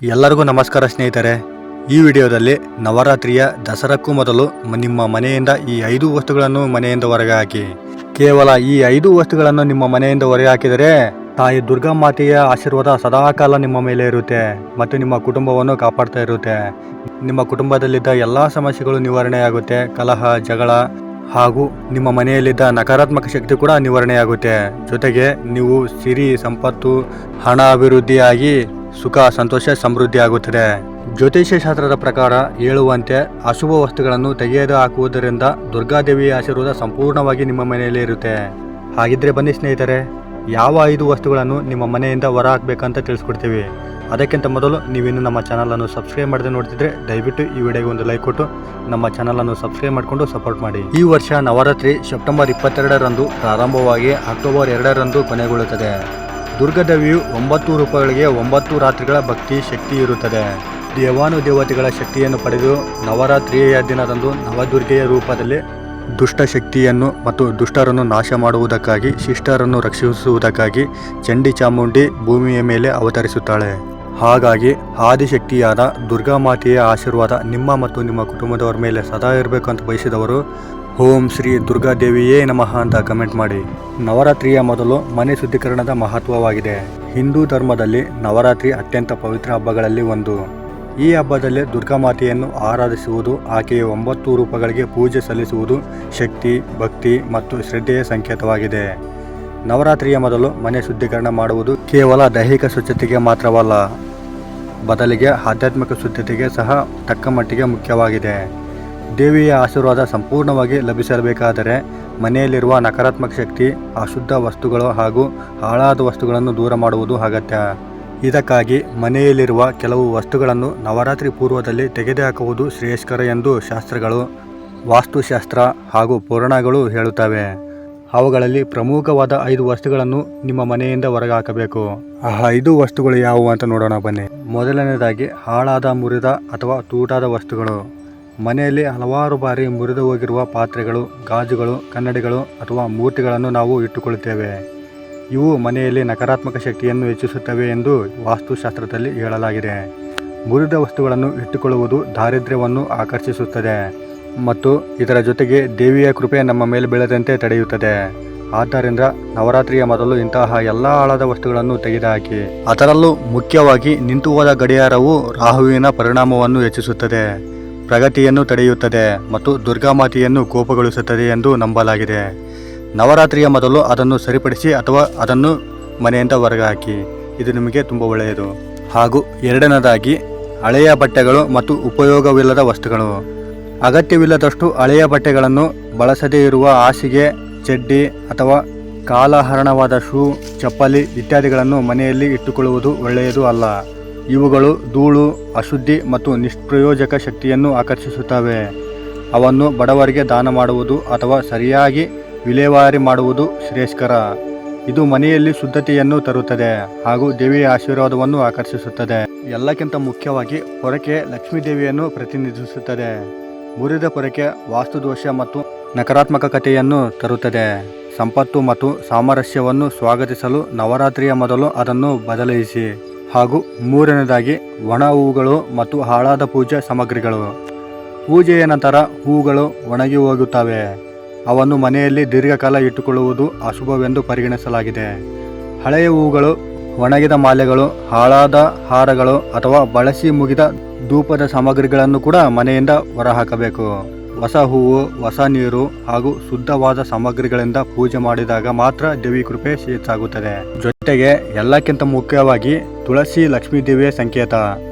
ಎಲ್ಲರಿಗೂ ನಮಸ್ಕಾರ ಸ್ನೇಹಿತರೆ. ಈ ವಿಡಿಯೋದಲ್ಲಿ ನವರಾತ್ರಿಯ ದಸರಾಕ್ಕೂ ಮೊದಲು ನಿಮ್ಮ ಮನೆಯಿಂದ ಈ 5 ವಸ್ತುಗಳನ್ನು ಮನೆಯಿಂದ ಹೊರಗೆ ಹಾಕಿ. ಕೇವಲ ಈ 5 ವಸ್ತುಗಳನ್ನು ನಿಮ್ಮ ಮನೆಯಿಂದ ಹೊರಗೆ ಹಾಕಿದರೆ ತಾಯಿ ದುರ್ಗಾ ಮಾತೆಯ ಆಶೀರ್ವಾದ ಸದಾಕಾಲ ನಿಮ್ಮ ಮೇಲೆ ಇರುತ್ತೆ ಮತ್ತು ನಿಮ್ಮ ಕುಟುಂಬವನ್ನು ಕಾಪಾಡ್ತಾ ಇರುತ್ತೆ. ನಿಮ್ಮ ಕುಟುಂಬದಲ್ಲಿದ್ದ ಎಲ್ಲ ಸಮಸ್ಯೆಗಳು ನಿವಾರಣೆಯಾಗುತ್ತೆ. ಕಲಹ, ಜಗಳ ಹಾಗೂ ನಿಮ್ಮ ಮನೆಯಲ್ಲಿದ್ದ ನಕಾರಾತ್ಮಕ ಶಕ್ತಿ ಕೂಡ ನಿವಾರಣೆಯಾಗುತ್ತೆ. ಜೊತೆಗೆ ನೀವು ಸಿರಿ, ಸಂಪತ್ತು, ಹಣ ಅಭಿವೃದ್ಧಿಯಾಗಿ ಸುಖ, ಸಂತೋಷ, ಸಮೃದ್ಧಿ ಆಗುತ್ತದೆ. ಜ್ಯೋತಿಷ್ಯ ಶಾಸ್ತ್ರದ ಪ್ರಕಾರ ಹೇಳುವಂತೆ ಅಶುಭ ವಸ್ತುಗಳನ್ನು ತೆಗೆದು ಹಾಕುವುದರಿಂದ ದುರ್ಗಾದೇವಿಯ ಆಶೀರ್ವಾದ ಸಂಪೂರ್ಣವಾಗಿ ನಿಮ್ಮ ಮನೆಯಲ್ಲಿ ಇರುತ್ತೆ. ಹಾಗಿದ್ರೆ ಬನ್ನಿ ಸ್ನೇಹಿತರೆ, ಯಾವ 5 ವಸ್ತುಗಳನ್ನು ನಿಮ್ಮ ಮನೆಯಿಂದ ಹೊರ ಹಾಕಬೇಕಂತ ತಿಳಿಸ್ಕೊಡ್ತೀವಿ. ಅದಕ್ಕಿಂತ ಮೊದಲು ನೀವಿನ್ನು ನಮ್ಮ ಚಾನಲನ್ನು ಸಬ್ಸ್ಕ್ರೈಬ್ ಮಾಡದೆ ನೋಡ್ತಿದ್ರೆ ದಯವಿಟ್ಟು ಈ ವಿಡಿಯೋಗೆ ಒಂದು ಲೈಕ್ ಕೊಟ್ಟು ನಮ್ಮ ಚಾನಲನ್ನು ಸಬ್ಸ್ಕ್ರೈಬ್ ಮಾಡಿಕೊಂಡು ಸಪೋರ್ಟ್ ಮಾಡಿ. ಈ ವರ್ಷ ನವರಾತ್ರಿ ಸೆಪ್ಟೆಂಬರ್ 22ರಂದು ಪ್ರಾರಂಭವಾಗಿ ಅಕ್ಟೋಬರ್ 2ರಂದು ಕೊನೆಗೊಳ್ಳುತ್ತದೆ. ದುರ್ಗಾದೇವಿಯು 9 ರೂಪಗಳಿಗೆ 9 ರಾತ್ರಿಗಳ ಭಕ್ತಿ ಶಕ್ತಿ ಇರುತ್ತದೆ. ದೇವಾನುದೇವತೆಗಳ ಶಕ್ತಿಯನ್ನು ಪಡೆದು ನವರಾತ್ರಿಯ ದಿನದಂದು ನವದುರ್ಗೆಯ ರೂಪದಲ್ಲಿ ದುಷ್ಟ ಶಕ್ತಿಯನ್ನು ಮತ್ತು ದುಷ್ಟರನ್ನು ನಾಶ ಮಾಡುವುದಕ್ಕಾಗಿ, ಶಿಷ್ಟರನ್ನು ರಕ್ಷಿಸುವುದಕ್ಕಾಗಿ ಚಂಡಿ ಚಾಮುಂಡಿ ಭೂಮಿಯ ಮೇಲೆ ಅವತರಿಸುತ್ತಾಳೆ. ಹಾಗಾಗಿ ಆದಿಶಕ್ತಿಯಾದ ದುರ್ಗಾ ಮಾತೆಯ ಆಶೀರ್ವಾದ ನಿಮ್ಮ ಮತ್ತು ನಿಮ್ಮ ಕುಟುಂಬದವರ ಮೇಲೆ ಸದಾ ಇರಬೇಕು ಅಂತ ಬಯಸಿದವರು ಓಂ ಶ್ರೀ ದುರ್ಗಾದೇವಿಯೇ ನಮಃ ಅಂತ ಕಮೆಂಟ್ ಮಾಡಿ. ನವರಾತ್ರಿಯ ಮೊದಲು ಮನೆ ಶುದ್ಧೀಕರಣದ ಮಹತ್ವವಾಗಿದೆ. ಹಿಂದೂ ಧರ್ಮದಲ್ಲಿ ನವರಾತ್ರಿ ಅತ್ಯಂತ ಪವಿತ್ರ ಹಬ್ಬಗಳಲ್ಲಿ ಒಂದು. ಈ ಹಬ್ಬದಲ್ಲಿ ದುರ್ಗಾ ಮಾತೆಯನ್ನು ಆರಾಧಿಸುವುದು, ಆಕೆಯ 9 ರೂಪಗಳಿಗೆ ಪೂಜೆ ಸಲ್ಲಿಸುವುದು ಶಕ್ತಿ, ಭಕ್ತಿ ಮತ್ತು ಶ್ರದ್ಧೆಯ ಸಂಕೇತವಾಗಿದೆ. ನವರಾತ್ರಿಯ ಮೊದಲು ಮನೆ ಶುದ್ಧೀಕರಣ ಮಾಡುವುದು ಕೇವಲ ದೈಹಿಕ ಸ್ವಚ್ಛತೆಗೆ ಮಾತ್ರವಲ್ಲ, ಬದಲಿಗೆ ಆಧ್ಯಾತ್ಮಿಕ ಶುದ್ಧತೆಗೆ ಸಹ ತಕ್ಕ ಮಟ್ಟಿಗೆ ಮುಖ್ಯವಾಗಿದೆ. ದೇವಿಯ ಆಶೀರ್ವಾದ ಸಂಪೂರ್ಣವಾಗಿ ಲಭಿಸಬೇಕಾದರೆ ಮನೆಯಲ್ಲಿರುವ ನಕಾರಾತ್ಮಕ ಶಕ್ತಿ, ಅಶುದ್ಧ ವಸ್ತುಗಳು ಹಾಗೂ ಹಾಳಾದ ವಸ್ತುಗಳನ್ನು ದೂರ ಮಾಡುವುದು ಅಗತ್ಯ. ಇದಕ್ಕಾಗಿ ಮನೆಯಲ್ಲಿರುವ ಕೆಲವು ವಸ್ತುಗಳನ್ನು ನವರಾತ್ರಿ ಪೂರ್ವದಲ್ಲಿ ತೆಗೆದುಹಾಕುವುದು ಶ್ರೇಯಸ್ಕರ ಎಂದು ಶಾಸ್ತ್ರಗಳು, ವಾಸ್ತುಶಾಸ್ತ್ರ ಹಾಗೂ ಪುರಾಣಗಳು ಹೇಳುತ್ತವೆ. ಅವುಗಳಲ್ಲಿ ಪ್ರಮುಖವಾದ 5 ವಸ್ತುಗಳನ್ನು ನಿಮ್ಮ ಮನೆಯಿಂದ ಹೊರಗೆ ಹಾಕಬೇಕು. ಆ 5 ವಸ್ತುಗಳು ಯಾವುವು ಅಂತ ನೋಡೋಣ ಬನ್ನಿ. ಮೊದಲನೇದಾಗಿ ಹಾಳಾದ, ಮುರಿದ ಅಥವಾ ತೂಟಾದ ವಸ್ತುಗಳು. ಮನೆಯಲ್ಲಿ ಹಲವಾರು ಬಾರಿ ಮುರಿದು ಹೋಗಿರುವ ಪಾತ್ರೆಗಳು, ಗಾಜುಗಳು, ಕನ್ನಡಿಗಳು ಅಥವಾ ಮೂರ್ತಿಗಳನ್ನು ನಾವು ಇಟ್ಟುಕೊಳ್ಳುತ್ತೇವೆ. ಇವು ಮನೆಯಲ್ಲಿ ನಕಾರಾತ್ಮಕ ಶಕ್ತಿಯನ್ನು ಹೆಚ್ಚಿಸುತ್ತವೆ ಎಂದು ವಾಸ್ತುಶಾಸ್ತ್ರದಲ್ಲಿ ಹೇಳಲಾಗಿದೆ. ಮುರಿದ ವಸ್ತುಗಳನ್ನು ಇಟ್ಟುಕೊಳ್ಳುವುದು ದಾರಿದ್ರ್ಯವನ್ನು ಆಕರ್ಷಿಸುತ್ತದೆ ಮತ್ತು ಇದರ ಜೊತೆಗೆ ದೇವಿಯ ಕೃಪೆ ನಮ್ಮ ಮೇಲೆ ಬೀಳದಂತೆ ತಡೆಯುತ್ತದೆ. ಆದ್ದರಿಂದ ನವರಾತ್ರಿಯ ಮೊದಲು ಇಂತಹ ಎಲ್ಲ ಹಾಳಾದ ವಸ್ತುಗಳನ್ನು ತೆಗೆದುಹಾಕಿ. ಅದರಲ್ಲೂ ಮುಖ್ಯವಾಗಿ ನಿಂತು ಹೋದ ಗಡಿಯಾರವು ರಾಹುವಿನ ಪರಿಣಾಮವನ್ನು ಹೆಚ್ಚಿಸುತ್ತದೆ, ಪ್ರಗತಿಯನ್ನು ತಡೆಯುತ್ತದೆ ಮತ್ತು ದುರ್ಗಾಮಾತೆಯನ್ನು ಕೋಪಗೊಳಿಸುತ್ತದೆ ಎಂದು ನಂಬಲಾಗಿದೆ. ನವರಾತ್ರಿಯ ಮೊದಲು ಅದನ್ನು ಸರಿಪಡಿಸಿ ಅಥವಾ ಅದನ್ನು ಮನೆಯಿಂದ ಹೊರಗೆ ಹಾಕಿ. ಇದು ನಿಮಗೆ ತುಂಬ ಒಳ್ಳೆಯದು. ಹಾಗೂ ಎರಡನೇದಾಗಿ ಹಳೆಯ ಬಟ್ಟೆಗಳು ಮತ್ತು ಉಪಯೋಗವಿಲ್ಲದ ವಸ್ತುಗಳು. ಅಗತ್ಯವಿಲ್ಲದಷ್ಟು ಹಳೆಯ ಬಟ್ಟೆಗಳನ್ನು, ಬಳಸದೇ ಇರುವ ಹಾಸಿಗೆ, ಚಡ್ಡಿ ಅಥವಾ ಕಾಲಹರಣವಾದ ಶೂ, ಚಪ್ಪಲಿ ಇತ್ಯಾದಿಗಳನ್ನು ಮನೆಯಲ್ಲಿ ಇಟ್ಟುಕೊಳ್ಳುವುದು ಒಳ್ಳೆಯದು ಅಲ್ಲ. ಇವುಗಳು ಧೂಳು, ಅಶುದ್ಧಿ ಮತ್ತು ನಿಷ್ಪ್ರಯೋಜಕ ಶಕ್ತಿಯನ್ನು ಆಕರ್ಷಿಸುತ್ತವೆ. ಅವನ್ನು ಬಡವರಿಗೆ ದಾನ ಮಾಡುವುದು ಅಥವಾ ಸರಿಯಾಗಿ ವಿಲೇವಾರಿ ಮಾಡುವುದು ಶ್ರೇಯಸ್ಕರ. ಇದು ಮನೆಯಲ್ಲಿ ಶುದ್ಧತೆಯನ್ನು ತರುತ್ತದೆ ಹಾಗೂ ದೇವಿಯ ಆಶೀರ್ವಾದವನ್ನು ಆಕರ್ಷಿಸುತ್ತದೆ. ಎಲ್ಲಕ್ಕಿಂತ ಮುಖ್ಯವಾಗಿ ಪೊರಕೆ ಲಕ್ಷ್ಮೀ ದೇವಿಯನ್ನು ಪ್ರತಿನಿಧಿಸುತ್ತದೆ. ಮುರಿದ ಪೊರಕೆ ವಾಸ್ತುದೋಷ ಮತ್ತು ನಕಾರಾತ್ಮಕತೆಯನ್ನು ತರುತ್ತದೆ. ಸಂಪತ್ತು ಮತ್ತು ಸಾಮರಸ್ಯವನ್ನು ಸ್ವಾಗತಿಸಲು ನವರಾತ್ರಿಯ ಮೊದಲು ಅದನ್ನು ಬದಲಾಯಿಸಿ. ಹಾಗೂ ಮೂರನೇದಾಗಿ ಒಣ ಹೂಗಳು ಮತ್ತು ಹಾಳಾದ ಪೂಜಾ ಸಾಮಗ್ರಿಗಳು. ಪೂಜೆಯ ನಂತರ ಹೂಗಳು ಒಣಗಿ ಹೋಗುತ್ತವೆ. ಅವನ್ನು ಮನೆಯಲ್ಲಿ ದೀರ್ಘಕಾಲ ಇಟ್ಟುಕೊಳ್ಳುವುದು ಅಶುಭವೆಂದು ಪರಿಗಣಿಸಲಾಗಿದೆ. ಹಳೆಯ ಹೂಗಳು, ಒಣಗಿದ ಮಾಲೆಗಳು, ಹಾಳಾದ ಹಾರಗಳು ಅಥವಾ ಬಳಸಿ ಮುಗಿದ ಧೂಪದ ಸಾಮಗ್ರಿಗಳನ್ನು ಕೂಡ ಮನೆಯಿಂದ ಹೊರಹಾಕಬೇಕು. ಹೊಸ ಹೂವು, ಹೊಸ ನೀರು ಹಾಗೂ ಶುದ್ಧವಾದ ಸಾಮಗ್ರಿಗಳಿಂದ ಪೂಜೆ ಮಾಡಿದಾಗ ಮಾತ್ರ ದೇವಿ ಕೃಪೆ ಹೆಚ್ಚಾಗುತ್ತದೆ. ಜೊತೆಗೆ ಎಲ್ಲಕ್ಕಿಂತ ಮುಖ್ಯವಾಗಿ ತುಳಸಿ ಲಕ್ಷ್ಮೀ ದೇವಿಯ ಸಂಕೇತ.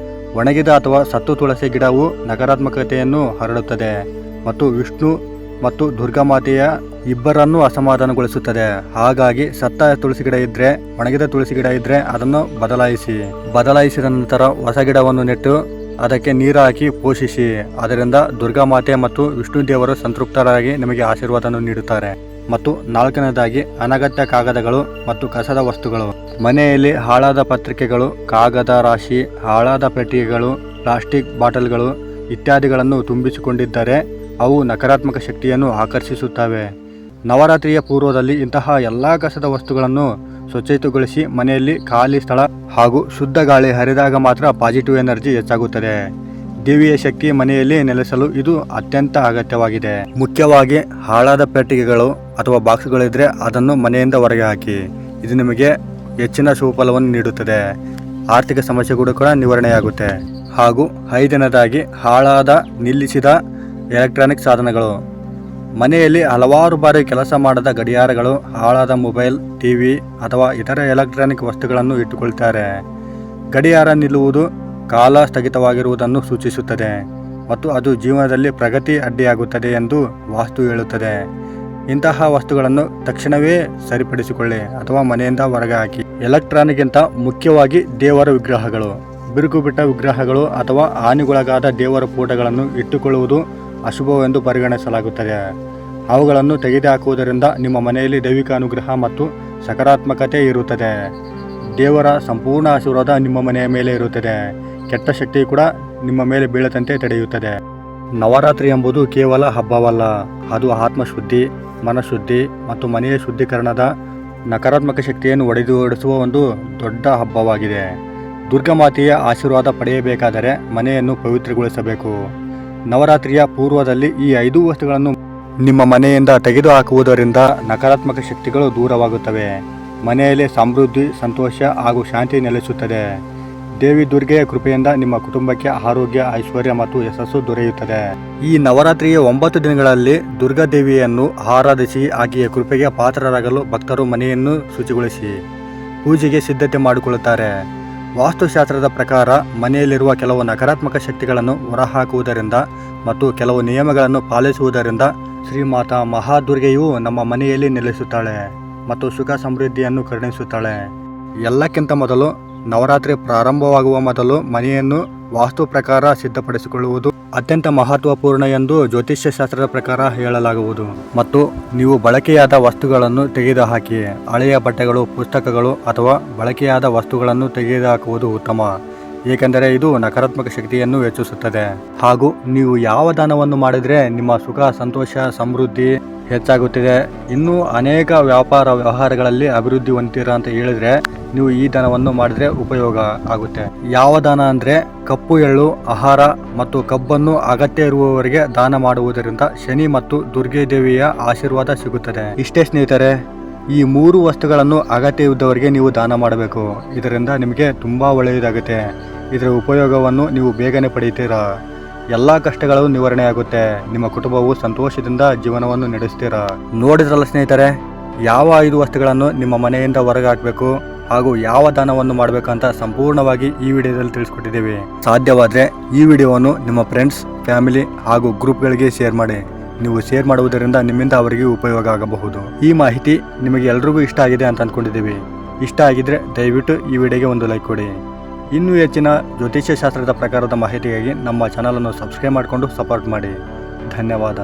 ಒಣಗಿದ ಅಥವಾ ಸತ್ತು ತುಳಸಿ ಗಿಡವು ನಕಾರಾತ್ಮಕತೆಯನ್ನು ಹರಡುತ್ತದೆ ಮತ್ತು ವಿಷ್ಣು ಮತ್ತು ದುರ್ಗಾಮಾತೆಯ ಇಬ್ಬರನ್ನೂ ಅಸಮಾಧಾನಗೊಳಿಸುತ್ತದೆ. ಹಾಗಾಗಿ ಸತ್ತ ತುಳಸಿ ಗಿಡ ಇದ್ದರೆ, ಒಣಗಿದ ತುಳಸಿ ಗಿಡ ಇದ್ದರೆ ಅದನ್ನು ಬದಲಾಯಿಸಿದ ನಂತರ ಹೊಸ ಗಿಡವನ್ನು ನೆಟ್ಟು ಅದಕ್ಕೆ ನೀರು ಹಾಕಿ ಪೋಷಿಸಿ. ಅದರಿಂದ ದುರ್ಗಾಮಾತೆ ಮತ್ತು ವಿಷ್ಣು ದೇವರು ಸಂತೃಪ್ತರಾಗಿ ನಿಮಗೆ ಆಶೀರ್ವಾದವನ್ನು ನೀಡುತ್ತಾರೆ. ಮತ್ತು ನಾಲ್ಕನೇದಾಗಿ ಅನಗತ್ಯ ಕಾಗದಗಳು ಮತ್ತು ಕಸದ ವಸ್ತುಗಳು. ಮನೆಯಲ್ಲಿ ಹಾಳಾದ ಪತ್ರಿಕೆಗಳು, ಕಾಗದ ರಾಶಿ, ಹಾಳಾದ ಪೆಟ್ಟಿಗೆಗಳು, ಪ್ಲಾಸ್ಟಿಕ್ ಬಾಟಲ್ಗಳು ಇತ್ಯಾದಿಗಳನ್ನು ತುಂಬಿಸಿಕೊಂಡಿದ್ದರೆ ಅವು ನಕಾರಾತ್ಮಕ ಶಕ್ತಿಯನ್ನು ಆಕರ್ಷಿಸುತ್ತವೆ. ನವರಾತ್ರಿಯ ಪೂರ್ವದಲ್ಲಿ ಇಂತಹ ಎಲ್ಲ ಕಸದ ವಸ್ತುಗಳನ್ನು ಸ್ವಚ್ಛತೆಗೊಳಿಸಿ ಮನೆಯಲ್ಲಿ ಖಾಲಿ ಸ್ಥಳ ಹಾಗೂ ಶುದ್ಧ ಗಾಳಿ ಹರಿದಾಗ ಮಾತ್ರ ಪಾಸಿಟಿವ್ ಎನರ್ಜಿ ಹೆಚ್ಚಾಗುತ್ತದೆ. ದೇವಿಯ ಶಕ್ತಿ ಮನೆಯಲ್ಲಿ ನೆಲೆಸಲು ಇದು ಅತ್ಯಂತ ಅಗತ್ಯವಾಗಿದೆ. ಮುಖ್ಯವಾಗಿ ಹಾಳಾದ ಪೆಟ್ಟಿಗೆಗಳು ಅಥವಾ ಬಾಕ್ಸ್ಗಳಿದ್ರೆ ಅದನ್ನು ಮನೆಯಿಂದ ಹೊರಗೆ ಹಾಕಿ. ಇದು ನಿಮಗೆ ಹೆಚ್ಚಿನ ಶುಭಫಲವನ್ನು ನೀಡುತ್ತದೆ. ಆರ್ಥಿಕ ಸಮಸ್ಯೆಗಳು ಕೂಡ ನಿವಾರಣೆಯಾಗುತ್ತೆ. ಹಾಗೂ 5ನೇದಾಗಿ ಹಾಳಾದ ನಿಲ್ಲಿಸಿದ ಎಲೆಕ್ಟ್ರಾನಿಕ್ ಸಾಧನಗಳು. ಮನೆಯಲ್ಲಿ ಹಲವಾರು ಬಾರಿ ಕೆಲಸ ಮಾಡದ ಗಡಿಯಾರಗಳು, ಹಾಳಾದ ಮೊಬೈಲ್, ಟಿವಿ ಅಥವಾ ಇತರ ಎಲೆಕ್ಟ್ರಾನಿಕ್ ವಸ್ತುಗಳನ್ನು ಇಟ್ಟುಕೊಳ್ತಾರೆ. ಗಡಿಯಾರ ನಿಲ್ಲುವುದು ಕಾಲ ಸ್ಥಗಿತವಾಗಿರುವುದನ್ನು ಸೂಚಿಸುತ್ತದೆ ಮತ್ತು ಅದು ಜೀವನದಲ್ಲಿ ಪ್ರಗತಿ ಅಡ್ಡಿಯಾಗುತ್ತದೆ ಎಂದು ವಾಸ್ತು ಹೇಳುತ್ತದೆ. ಇಂತಹ ವಸ್ತುಗಳನ್ನು ತಕ್ಷಣವೇ ಸರಿಪಡಿಸಿಕೊಳ್ಳಿ ಅಥವಾ ಮನೆಯಿಂದ ಹೊರಗೆ ಹಾಕಿ. ಎಲೆಕ್ಟ್ರಾನಿಕ್ಗಿಂತ ಮುಖ್ಯವಾಗಿ ದೇವರ ವಿಗ್ರಹಗಳು, ಬಿರುಕು ಬಿಟ್ಟ ವಿಗ್ರಹಗಳು ಅಥವಾ ಹಾನಿಗೊಳಗಾದ ದೇವರ ಫೋಟೋಗಳನ್ನು ಇಟ್ಟುಕೊಳ್ಳುವುದು ಅಶುಭವೆಂದು ಪರಿಗಣಿಸಲಾಗುತ್ತದೆ. ಅವುಗಳನ್ನು ತೆಗೆದುಹಾಕುವುದರಿಂದ ನಿಮ್ಮ ಮನೆಯಲ್ಲಿ ದೈವಿಕ ಅನುಗ್ರಹ ಮತ್ತು ಸಕಾರಾತ್ಮಕತೆ ಇರುತ್ತದೆ. ದೇವರ ಸಂಪೂರ್ಣ ಆಶೀರ್ವಾದ ನಿಮ್ಮ ಮನೆಯ ಮೇಲೆ ಇರುತ್ತದೆ. ಕೆಟ್ಟ ಶಕ್ತಿ ಕೂಡ ನಿಮ್ಮ ಮೇಲೆ ಬೀಳದಂತೆ ತಡೆಯುತ್ತದೆ. ನವರಾತ್ರಿ ಎಂಬುದು ಕೇವಲ ಹಬ್ಬವಲ್ಲ, ಅದು ಆತ್ಮಶುದ್ಧಿ, ಮನಶುದ್ಧಿ ಮತ್ತು ಮನೆಯ ಶುದ್ಧೀಕರಣದ ನಕಾರಾತ್ಮಕ ಶಕ್ತಿಯನ್ನು ಹೊಡೆದೋಡಿಸುವ ಒಂದು ದೊಡ್ಡ ಹಬ್ಬವಾಗಿದೆ. ದುರ್ಗಾಮಾತೆಯ ಆಶೀರ್ವಾದ ಪಡೆಯಬೇಕಾದರೆ ಮನೆಯನ್ನು ಪವಿತ್ರಗೊಳಿಸಬೇಕು. ನವರಾತ್ರಿಯ ಪೂರ್ವದಲ್ಲಿ ಈ 5 ವಸ್ತುಗಳನ್ನು ನಿಮ್ಮ ಮನೆಯಿಂದ ತೆಗೆದುಹಾಕುವುದರಿಂದ ನಕಾರಾತ್ಮಕ ಶಕ್ತಿಗಳು ದೂರವಾಗುತ್ತವೆ. ಮನೆಯಲ್ಲಿ ಸಮೃದ್ಧಿ, ಸಂತೋಷ ಹಾಗೂ ಶಾಂತಿ ನೆಲೆಸುತ್ತದೆ. ದೇವಿ ದುರ್ಗೆಯ ಕೃಪೆಯಿಂದ ನಿಮ್ಮ ಕುಟುಂಬಕ್ಕೆ ಆರೋಗ್ಯ, ಐಶ್ವರ್ಯ ಮತ್ತು ಯಶಸ್ಸು ದೊರೆಯುತ್ತದೆ. ಈ ನವರಾತ್ರಿಯ 9 ದಿನಗಳಲ್ಲಿ ದುರ್ಗಾದೇವಿಯನ್ನು ಆರಾಧಿಸಿ ಆಕೆಯ ಕೃಪೆಗೆ ಪಾತ್ರರಾಗಲು ಭಕ್ತರು ಮನೆಯನ್ನು ಶುಚಿಗೊಳಿಸಿ ಪೂಜೆಗೆ ಸಿದ್ಧತೆ ಮಾಡಿಕೊಳ್ಳುತ್ತಾರೆ. ವಾಸ್ತುಶಾಸ್ತ್ರದ ಪ್ರಕಾರ ಮನೆಯಲ್ಲಿರುವ ಕೆಲವು ನಕಾರಾತ್ಮಕ ಶಕ್ತಿಗಳನ್ನು ಹೊರಹಾಕುವುದರಿಂದ ಮತ್ತು ಕೆಲವು ನಿಯಮಗಳನ್ನು ಪಾಲಿಸುವುದರಿಂದ ಶ್ರೀಮಾತಾ ಮಹಾದುರ್ಗೆಯು ನಮ್ಮ ಮನೆಯಲ್ಲಿ ನೆಲೆಸುತ್ತಾಳೆ ಮತ್ತು ಸುಖ ಸಮೃದ್ಧಿಯನ್ನು ಕರುಣಿಸುತ್ತಾಳೆ. ಎಲ್ಲಕ್ಕಿಂತ ಮೊದಲು ನವರಾತ್ರಿ ಪ್ರಾರಂಭವಾಗುವ ಮೊದಲು ಮನೆಯನ್ನು ವಾಸ್ತು ಪ್ರಕಾರ ಸಿದ್ಧಪಡಿಸಿಕೊಳ್ಳುವುದು ಅತ್ಯಂತ ಮಹತ್ವಪೂರ್ಣ ಎಂದು ಜ್ಯೋತಿಷ್ಯ ಶಾಸ್ತ್ರದ ಪ್ರಕಾರ ಹೇಳಲಾಗುವುದು. ಮತ್ತು ನೀವು ಬಳಕೆಯಾದ ವಸ್ತುಗಳನ್ನು ತೆಗೆದುಹಾಕಿ. ಹಳೆಯ ಬಟ್ಟೆಗಳು, ಪುಸ್ತಕಗಳು ಅಥವಾ ಬಳಕೆಯಾದ ವಸ್ತುಗಳನ್ನು ತೆಗೆದುಹಾಕುವುದು ಉತ್ತಮ, ಏಕೆಂದರೆ ಇದು ನಕಾರಾತ್ಮಕ ಶಕ್ತಿಯನ್ನು ಹೆಚ್ಚಿಸುತ್ತದೆ. ಹಾಗೂ ನೀವು ಯಾವ ದಾನವನ್ನು ಮಾಡಿದರೆ ನಿಮ್ಮ ಸುಖ, ಸಂತೋಷ, ಸಮೃದ್ಧಿ ಹೆಚ್ಚಾಗುತ್ತದೆ. ಇನ್ನೂ ಅನೇಕ ವ್ಯವಹಾರಗಳಲ್ಲಿ ಅಭಿವೃದ್ಧಿ ಹೊಂದುತ್ತೀರಾ ಅಂತ ಹೇಳಿದರೆ ನೀವು ಈ ದಾನವನ್ನು ಮಾಡಿದರೆ ಉಪಯೋಗ ಆಗುತ್ತೆ. ಯಾವ ದಾನ ಅಂದರೆ ಕಪ್ಪು ಎಳ್ಳು, ಆಹಾರ ಮತ್ತು ಕಬ್ಬನ್ನು ಅಗತ್ಯ ಇರುವವರಿಗೆ ದಾನ ಮಾಡುವುದರಿಂದ ಶನಿ ಮತ್ತು ದುರ್ಗೆ ದೇವಿಯ ಆಶೀರ್ವಾದ ಸಿಗುತ್ತದೆ. ಇಷ್ಟೇ ಸ್ನೇಹಿತರೆ, ಈ 3 ವಸ್ತುಗಳನ್ನು ಅಗತ್ಯವಿದ್ದವರಿಗೆ ನೀವು ದಾನ ಮಾಡಬೇಕು. ಇದರಿಂದ ನಿಮಗೆ ತುಂಬ ಒಳ್ಳೆಯದಾಗುತ್ತೆ. ಇದರ ಉಪಯೋಗವನ್ನು ನೀವು ಬೇಗನೆ ಪಡೆಯುತ್ತೀರಾ. ಎಲ್ಲ ಕಷ್ಟಗಳು ನಿವಾರಣೆಯಾಗುತ್ತೆ. ನಿಮ್ಮ ಕುಟುಂಬವು ಸಂತೋಷದಿಂದ ಜೀವನವನ್ನು ನಡೆಸ್ತೀರಾ. ನೋಡಿದ್ರಲ್ಲ ಸ್ನೇಹಿತರೆ, ಯಾವ 5 ವಸ್ತುಗಳನ್ನು ನಿಮ್ಮ ಮನೆಯಿಂದ ಹೊರಗೆ ಹಾಕಬೇಕು ಹಾಗೂ ಯಾವ ದಾನವನ್ನು ಮಾಡಬೇಕಂತ ಸಂಪೂರ್ಣವಾಗಿ ಈ ವಿಡಿಯೋದಲ್ಲಿ ತಿಳಿಸ್ಕೊಟ್ಟಿದ್ದೀವಿ. ಸಾಧ್ಯವಾದರೆ ಈ ವಿಡಿಯೋವನ್ನು ನಿಮ್ಮ ಫ್ರೆಂಡ್ಸ್, ಫ್ಯಾಮಿಲಿ ಹಾಗೂ ಗ್ರೂಪ್ಗಳಿಗೆ ಶೇರ್ ಮಾಡಿ. ನೀವು ಶೇರ್ ಮಾಡುವುದರಿಂದ ನಿಮ್ಮಿಂದ ಅವರಿಗೆ ಉಪಯೋಗ ಆಗಬಹುದು. ಈ ಮಾಹಿತಿ ನಿಮಗೆ ಎಲ್ರಿಗೂ ಇಷ್ಟ ಆಗಿದೆ ಅಂತ ಅಂದ್ಕೊಂಡಿದ್ದೀವಿ. ಇಷ್ಟ ಆಗಿದ್ರೆ ದಯವಿಟ್ಟು ಈ ವಿಡಿಯೋಗೆ ಒಂದು ಲೈಕ್ ಕೊಡಿ. ಇನ್ನೂ ಹೆಚ್ಚಿನ ಜ್ಯೋತಿಷ್ಯ ಶಾಸ್ತ್ರದ ಪ್ರಕಾರದ ಮಾಹಿತಿಗಾಗಿ ನಮ್ಮ ಚಾನಲನ್ನು ಸಬ್ಸ್ಕ್ರೈಬ್ ಮಾಡಿಕೊಂಡು ಸಪೋರ್ಟ್ ಮಾಡಿ. ಧನ್ಯವಾದ.